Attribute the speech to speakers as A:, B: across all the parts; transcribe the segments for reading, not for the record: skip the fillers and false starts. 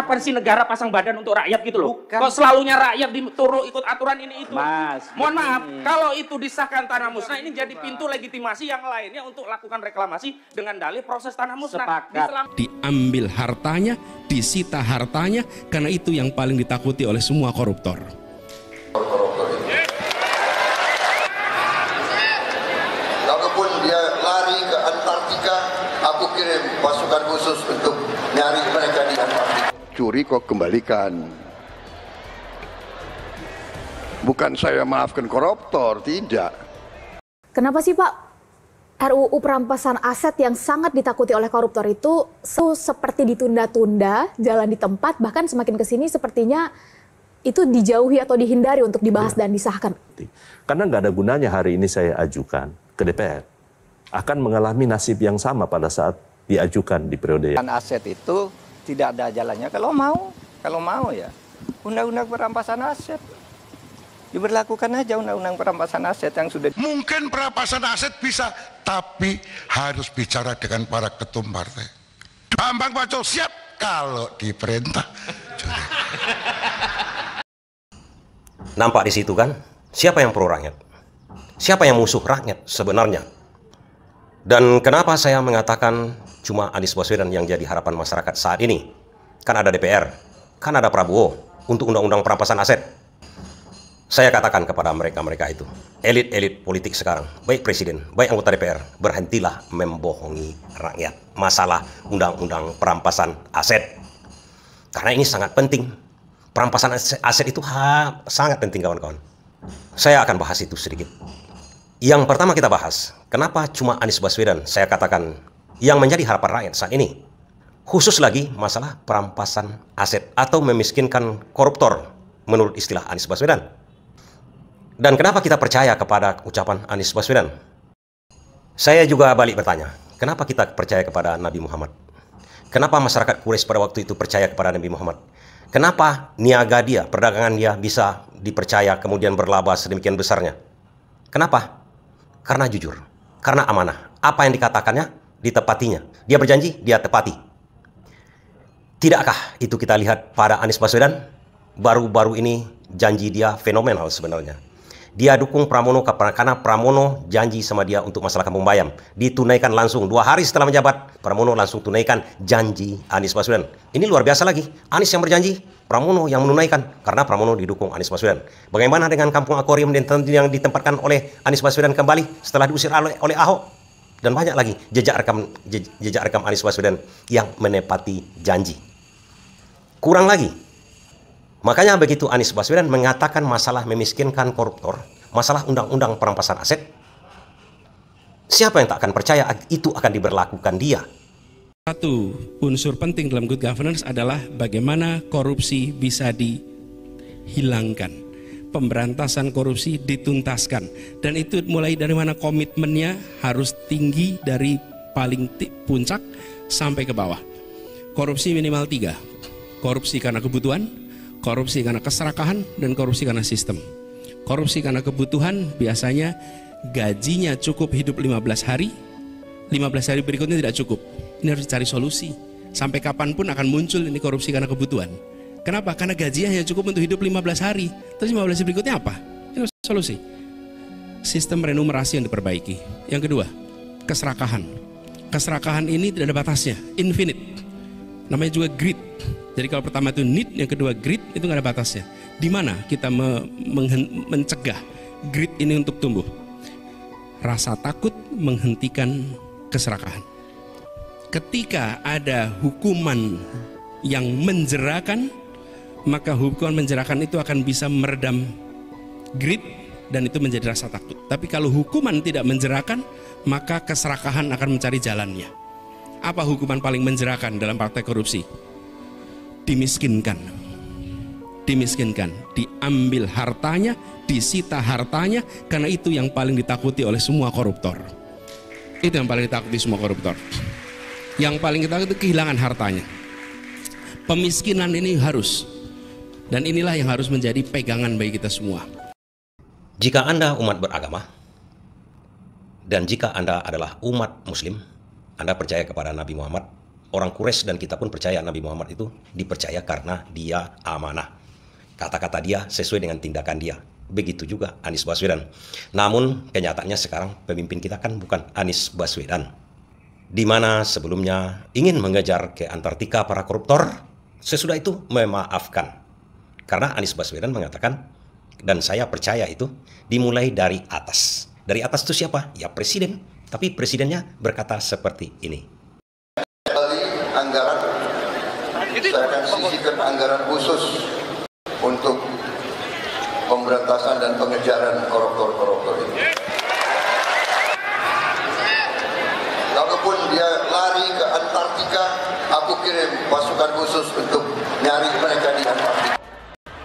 A: Kapan sih negara pasang badan untuk rakyat gitu loh? Kok selalunya rakyat dituruh ikut aturan ini itu?
B: Mas,
A: mohon maaf, kalau itu disahkan tanah musnah, ini jadi pintu legitimasi yang lainnya untuk lakukan reklamasi dengan dalih proses tanah musnah.
C: Diambil hartanya, disita hartanya, karena itu yang paling ditakuti oleh semua koruptor.
D: Walaupun dia lari ke Antartika, aku kirim pasukan khusus untuk nyari mereka di Antartika. Curi kok kembalikan. Bukan saya maafkan koruptor, tidak.
E: Kenapa sih Pak RUU perampasan aset yang sangat ditakuti oleh koruptor itu seperti ditunda-tunda, jalan di tempat, bahkan semakin kesini sepertinya itu dijauhi atau dihindari untuk dibahas dan disahkan?
F: Karena nggak ada gunanya hari ini saya ajukan ke DPR. Akan mengalami nasib yang sama pada saat diajukan di periode yang
B: aset itu tidak ada jalannya. Kalau mau ya undang-undang perampasan aset. Diberlakukan aja undang-undang perampasan aset yang sudah.
D: Mungkin perampasan aset bisa, tapi harus bicara dengan para ketum partai. Bambang Pacul siap kalau diperintah.
G: Nampak di situ kan, siapa yang pro rakyat? Siapa yang musuh rakyat sebenarnya? Dan kenapa saya mengatakan cuma Anies Baswedan yang jadi harapan masyarakat saat ini? Kan ada DPR, kan ada Prabowo untuk undang-undang perampasan aset. Saya katakan kepada mereka-mereka itu, elit-elit politik sekarang, baik presiden, baik anggota DPR, berhentilah membohongi rakyat masalah undang-undang perampasan aset. Karena ini sangat penting. Perampasan aset itu sangat penting, kawan-kawan. Saya akan bahas itu sedikit. Yang pertama kita bahas, kenapa cuma Anies Baswedan, saya katakan, yang menjadi harapan rakyat saat ini. Khusus lagi masalah perampasan aset atau memiskinkan koruptor, menurut istilah Anies Baswedan. Dan kenapa kita percaya kepada ucapan Anies Baswedan? Saya juga balik bertanya, kenapa kita percaya kepada Nabi Muhammad? Kenapa masyarakat Quraisy pada waktu itu percaya kepada Nabi Muhammad? Kenapa niaga dia, perdagangan dia bisa dipercaya kemudian berlaba sedemikian besarnya? Kenapa? Karena jujur, karena amanah. Apa yang dikatakannya, ditepatinya. Dia berjanji, dia tepati. Tidakkah itu kita lihat pada Anies Baswedan? Baru-baru ini janji dia fenomenal sebenarnya. Dia dukung Pramono karena Pramono janji sama dia untuk masalah Kampung Bayam. Ditunaikan langsung. 2 hari setelah menjabat, Pramono langsung tunaikan janji Anies Baswedan. Ini luar biasa lagi. Anies yang berjanji, Pramono yang menunaikan. Karena Pramono didukung Anies Baswedan. Bagaimana dengan kampung akuarium yang ditempatkan oleh Anies Baswedan kembali setelah diusir oleh Ahok? Dan banyak lagi jejak rekam Anies Baswedan yang menepati janji. Kurang lagi. Makanya begitu Anies Baswedan mengatakan masalah memiskinkan koruptor, masalah undang-undang perampasan aset, siapa yang tak akan percaya itu akan diberlakukan dia?
C: Satu unsur penting dalam good governance adalah bagaimana korupsi bisa dihilangkan. Pemberantasan korupsi dituntaskan. Dan itu mulai dari mana komitmennya harus tinggi dari paling puncak sampai ke bawah. Korupsi minimal 3. Korupsi karena kebutuhan, korupsi karena keserakahan, dan korupsi karena sistem. Korupsi karena kebutuhan biasanya gajinya cukup hidup 15 hari, 15 hari berikutnya tidak cukup. Ini harus dicari solusi. Sampai kapanpun akan muncul ini korupsi karena kebutuhan. Kenapa? Karena gajinya hanya cukup untuk hidup 15 hari. Terus 15 hari berikutnya apa? Ini harus solusi. Sistem remunerasi yang diperbaiki. Yang kedua, keserakahan. Keserakahan ini tidak ada batasnya, infinite. Namanya juga greed. Jadi kalau pertama itu need, yang kedua greed, itu nggak ada batasnya. Di mana kita mencegah greed ini untuk tumbuh? Rasa takut menghentikan keserakahan. Ketika ada hukuman yang menjerakan, maka hukuman menjerakan itu akan bisa meredam greed dan itu menjadi rasa takut. Tapi kalau hukuman tidak menjerakan, maka keserakahan akan mencari jalannya. Apa hukuman paling menjerakan dalam praktek korupsi? Dimiskinkan, diambil hartanya, disita hartanya, karena itu yang paling ditakuti oleh semua koruptor. Itu yang paling ditakuti semua koruptor. Yang paling ditakuti itu kehilangan hartanya. Pemiskinan ini harus, dan inilah yang harus menjadi pegangan bagi kita semua.
G: Jika Anda umat beragama, dan jika Anda adalah umat Muslim, Anda percaya kepada Nabi Muhammad, orang Quraisy dan kita pun percaya Nabi Muhammad itu dipercaya karena dia amanah. Kata-kata dia sesuai dengan tindakan dia. Begitu juga Anies Baswedan. Namun kenyataannya sekarang pemimpin kita kan bukan Anies Baswedan. Di mana sebelumnya ingin mengejar ke Antartika para koruptor, sesudah itu memaafkan. Karena Anies Baswedan mengatakan, dan saya percaya itu, dimulai dari atas. Dari atas itu siapa? Ya presiden. Tapi presidennya berkata seperti ini.
D: Anggaran, saya akan sisihkan anggaran khusus untuk pemberantasan dan pengejaran koruptor-koruptor ini. Kalaupun dia lari ke Antartika, aku kirim pasukan khusus untuk nyari mereka di Antartika.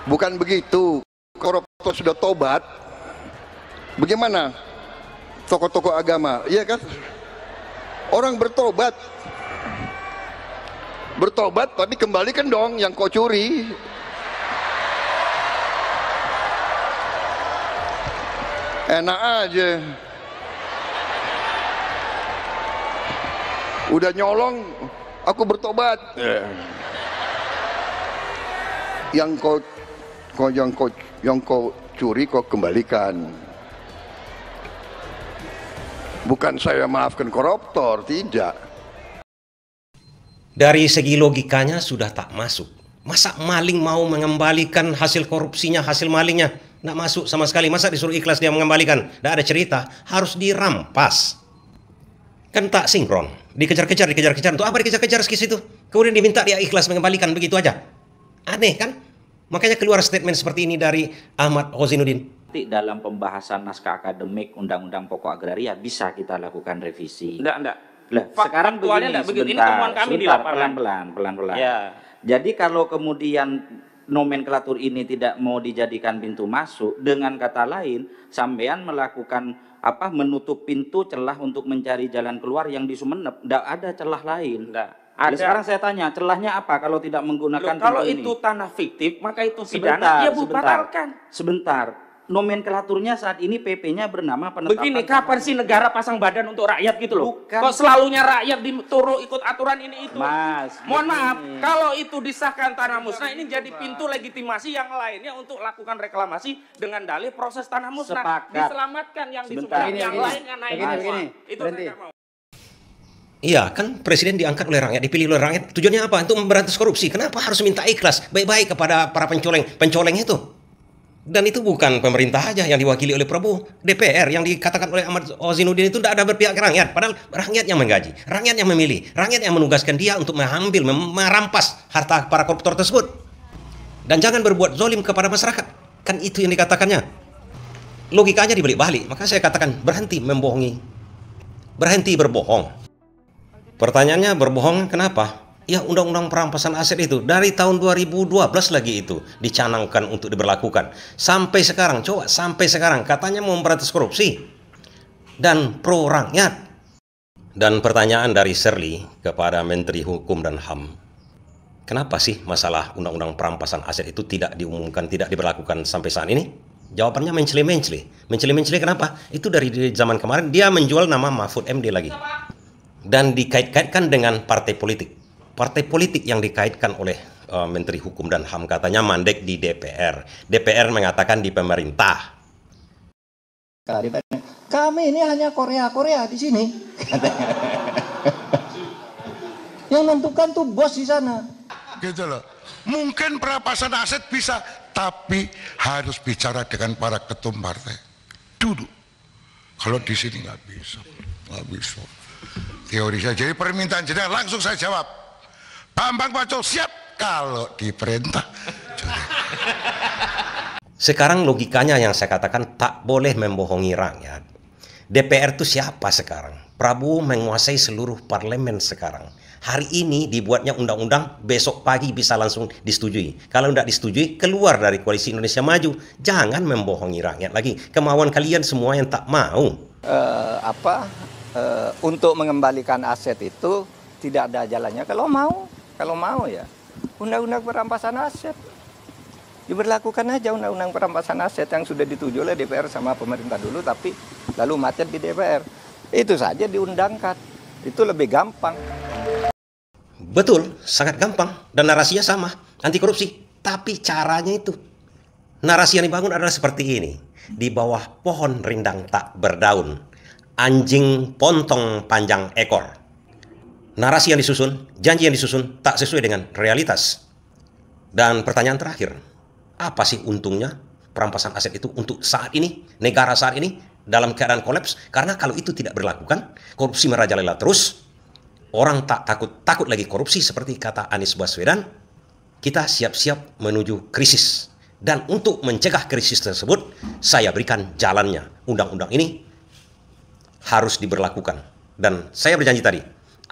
D: Bukan begitu, koruptor sudah tobat. Bagaimana tokoh-tokoh agama, iya kan? Orang bertobat tapi kembalikan dong yang kau curi. Enak aja. Udah nyolong, aku bertobat. Yang kau curi kau kembalikan. Bukan saya maafkan koruptor, tidak.
G: Dari segi logikanya sudah tak masuk. Masa maling mau mengembalikan hasil korupsinya, hasil malingnya? Nggak masuk sama sekali. Masa disuruh ikhlas dia mengembalikan? Nggak ada cerita. Harus dirampas. Kan tak sinkron. Dikejar-kejar. Untuk apa dikejar-kejar ke situ? Kemudian diminta dia ikhlas mengembalikan begitu aja. Aneh kan? Makanya keluar statement seperti ini dari Ahmad Hozinuddin.
H: Dalam pembahasan naskah akademik Undang-Undang Pokok Agraria bisa kita lakukan revisi.
A: Enggak.
H: Lah, sekarang begini,
A: begitu. Ini temuan kami di lapangan.
H: Pelan-pelan.
A: Ya.
H: Jadi kalau kemudian nomenklatur ini tidak mau dijadikan pintu masuk, dengan kata lain, sampean melakukan menutup pintu celah untuk mencari jalan keluar yang di Sumeneb. Tidak ada celah lain. Jadi sekarang saya tanya, celahnya apa kalau tidak menggunakan
A: kalau
H: pintu
A: itu
H: ini?
A: tanah fiktif, maka itu pidana, ya batalkan.
H: Sebentar. Nomenklaturnya saat ini PP-nya bernama penetapan.
A: Begini, kapan sih negara pasang badan untuk rakyat gitu loh?
H: Bukan.
A: Kok selalunya rakyat dituruh ikut aturan ini itu?
H: Mas,
A: mohon maaf, kalau itu disahkan tanah musnah, ini jadi pintu legitimasi yang lainnya untuk lakukan reklamasi dengan dalih proses tanah musnah.
H: Sepakat.
A: Diselamatkan yang di Sumeneb, yang lainnya naik semua. Itu saya nggak mau.
G: Iya, kan presiden diangkat oleh rakyat, dipilih oleh rakyat. Tujuannya apa? Untuk memberantas korupsi. Kenapa harus minta ikhlas baik-baik kepada para pencoleng itu? Dan itu bukan pemerintah aja yang diwakili oleh Prabowo. DPR yang dikatakan oleh Ahmad Hozinuddin itu tidak ada berpihak ke rakyat. Padahal rakyat yang menggaji, rakyat yang memilih, rakyat yang menugaskan dia untuk mengambil, merampas harta para koruptor tersebut. Dan jangan berbuat zolim kepada masyarakat. Kan itu yang dikatakannya. Logikanya dibalik-balik. Maka saya katakan berhenti membohongi. Berhenti berbohong. Pertanyaannya berbohong kenapa? Ya, undang-undang perampasan aset itu dari tahun 2012 lagi itu dicanangkan untuk diberlakukan. Sampai sekarang, coba sampai sekarang katanya mau memberantas korupsi dan pro rakyat. Dan pertanyaan dari Shirley kepada Menteri Hukum dan HAM. Kenapa sih masalah undang-undang perampasan aset itu tidak diumumkan, tidak diberlakukan sampai saat ini? Jawabannya menceli-menceli. Menceli-menceli kenapa? Itu dari zaman kemarin dia menjual nama Mahfud MD lagi. Dan dikait-kaitkan dengan partai politik. Partai politik yang dikaitkan oleh Menteri Hukum dan HAM katanya mandek di DPR. DPR mengatakan di pemerintah.
B: Kami ini hanya Korea di sini. Yang menentukan tuh bos di sana.
I: Gitu loh. Mungkin perampasan aset bisa, tapi harus bicara dengan para ketum partai. Dulu. Kalau di sini nggak bisa. Teori saya. Jadi permintaan jenengan langsung saya jawab. Bambang Pacul siap kalau diperintah.
G: Sekarang logikanya yang saya katakan tak boleh membohongi rakyat. DPR itu siapa sekarang? Prabowo menguasai seluruh parlemen sekarang. Hari ini dibuatnya undang-undang, besok pagi bisa langsung disetujui. Kalau tidak disetujui, keluar dari Koalisi Indonesia Maju. Jangan membohongi rakyat lagi. Kemauan kalian semua yang tak mau.
B: Untuk mengembalikan aset itu tidak ada jalannya. Kalau mau ya, undang-undang perampasan aset. Diberlakukan aja undang-undang perampasan aset yang sudah disetujui oleh DPR sama pemerintah dulu, tapi lalu macet di DPR. Itu saja diundangkan. Itu lebih gampang.
G: Betul, sangat gampang. Dan narasinya sama, anti korupsi. Tapi caranya itu, narasi yang dibangun adalah seperti ini. Di bawah pohon rindang tak berdaun, anjing pontong panjang ekor. Narasi yang disusun, janji yang disusun tak sesuai dengan realitas. Dan pertanyaan terakhir, apa sih untungnya perampasan aset itu untuk saat ini, negara saat ini dalam keadaan kolaps? Karena kalau itu tidak berlakukan, korupsi merajalela terus, orang tak takut lagi korupsi seperti kata Anies Baswedan, kita siap-siap menuju krisis. Dan untuk mencegah krisis tersebut, saya berikan jalannya. Undang-undang ini harus diberlakukan. Dan saya berjanji tadi,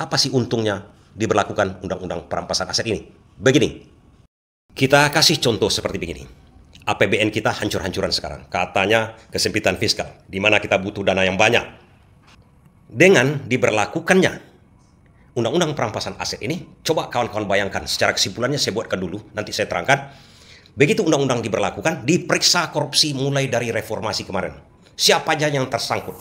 G: apa sih untungnya diberlakukan undang-undang perampasan aset ini? Begini, kita kasih contoh seperti begini. APBN kita hancur-hancuran sekarang. Katanya kesempitan fiskal, di mana kita butuh dana yang banyak. Dengan diberlakukannya undang-undang perampasan aset ini, coba kawan-kawan bayangkan, secara kesimpulannya saya buatkan dulu, nanti saya terangkan. Begitu undang-undang diberlakukan, diperiksa korupsi mulai dari reformasi kemarin. Siapa aja yang tersangkut.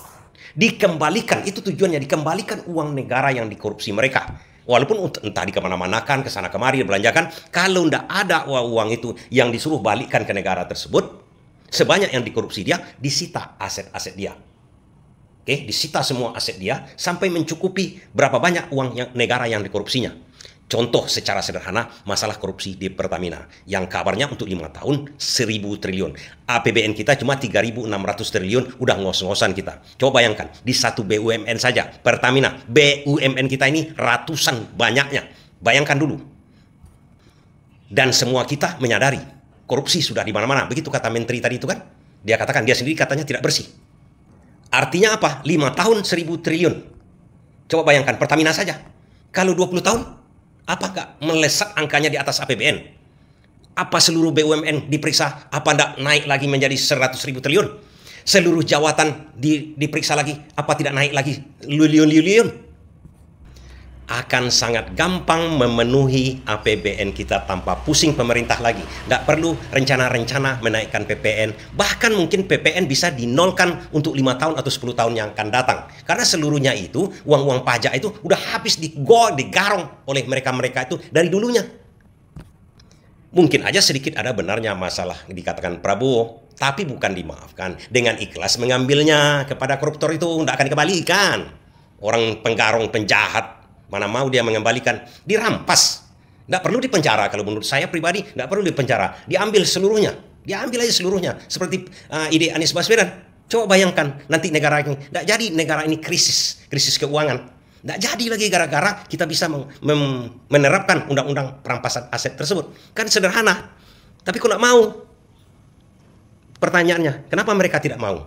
G: Dikembalikan, itu tujuannya, dikembalikan uang negara yang dikorupsi mereka. Walaupun entah di kemana-manakan, kesana kemari, dibelanjakan. Kalau tidak ada uang itu yang disuruh balikkan ke negara tersebut, sebanyak yang dikorupsi dia, disita aset-aset dia. Oke, disita semua aset dia, sampai mencukupi berapa banyak uang negara yang dikorupsinya. Contoh secara sederhana, masalah korupsi di Pertamina. Yang kabarnya untuk 5 tahun 1.000 triliun. APBN kita cuma 3.600 triliun, udah ngos-ngosan kita. Coba bayangkan, di satu BUMN saja, Pertamina, BUMN kita ini ratusan banyaknya. Bayangkan dulu. Dan semua kita menyadari, korupsi sudah di mana-mana. Begitu kata menteri tadi itu kan. Dia katakan, dia sendiri katanya tidak bersih. Artinya apa? 5 tahun 1.000 triliun. Coba bayangkan, Pertamina saja. Kalau 20 tahun, apakah melesat angkanya di atas APBN? Apa seluruh BUMN diperiksa? Apa tidak naik lagi menjadi 100.000 triliun? Seluruh jawatan diperiksa lagi? Apa tidak naik lagi triliun? Akan sangat gampang memenuhi APBN kita tanpa pusing pemerintah lagi. Tidak perlu rencana-rencana menaikkan PPN. Bahkan mungkin PPN bisa dinolkan untuk 5 tahun atau 10 tahun yang akan datang. Karena seluruhnya itu, uang-uang pajak itu udah habis digarong oleh mereka-mereka itu dari dulunya. Mungkin aja sedikit ada benarnya masalah dikatakan Prabowo, tapi bukan dimaafkan. Dengan ikhlas mengambilnya kepada koruptor itu tidak akan dikembalikan. Orang penggarong, penjahat, mana mau dia mengembalikan, dirampas. Tidak perlu dipenjara, kalau menurut saya pribadi tidak perlu dipenjara, diambil seluruhnya, diambil aja seluruhnya. Seperti ide Anies Baswedan. Coba bayangkan nanti negara ini, tidak jadi negara ini krisis keuangan. Tidak jadi lagi gara-gara kita bisa menerapkan undang-undang perampasan aset tersebut. Kan sederhana, tapi kok tidak mau? Pertanyaannya, kenapa mereka tidak mau?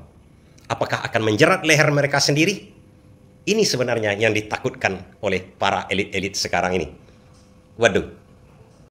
G: Apakah akan menjerat leher mereka sendiri? Ini sebenarnya yang ditakutkan oleh para elit-elit sekarang ini. Waduh,